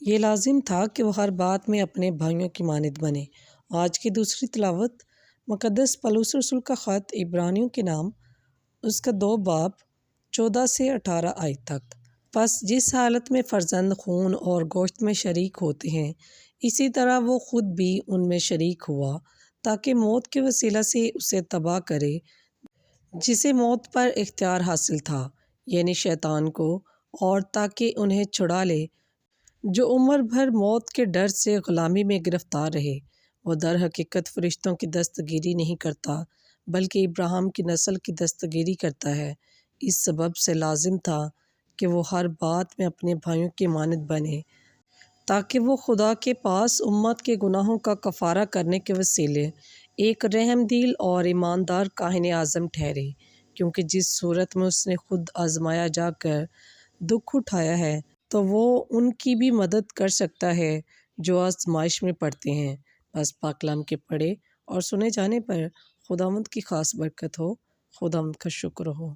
یہ لازم تھا کہ وہ ہر بات میں اپنے بھائیوں کی مانند بنے۔ آج کی دوسری تلاوت مقدس پولس رسول کا خط عبرانیوں کے نام، اس کا 2 باب 14 سے 18 آیت تک۔ پس جس حالت میں فرزند خون اور گوشت میں شریک ہوتے ہیں، اسی طرح وہ خود بھی ان میں شریک ہوا، تاکہ موت کے وسیلہ سے اسے تباہ کرے جسے موت پر اختیار حاصل تھا، یعنی شیطان کو، اور تاکہ انہیں چھڑا لے جو عمر بھر موت کے ڈر سے غلامی میں گرفتار رہے۔ وہ در حقیقت فرشتوں کی دستگیری نہیں کرتا، بلکہ ابراہیم کی نسل کی دستگیری کرتا ہے۔ اس سبب سے لازم تھا کہ وہ ہر بات میں اپنے بھائیوں کی مانند بنے، تاکہ وہ خدا کے پاس امت کے گناہوں کا کفارہ کرنے کے وسیلے ایک رحم دل اور ایماندار کاہن اعظم ٹھہرے، کیونکہ جس صورت میں اس نے خود آزمایا جا کر دکھ اٹھایا ہے، تو وہ ان کی بھی مدد کر سکتا ہے جو آزمائش میں پڑتے ہیں۔ بس پاک کلام کے پڑھے اور سنے جانے پر خداوند کی خاص برکت ہو۔ خداوند کا شکر ہو۔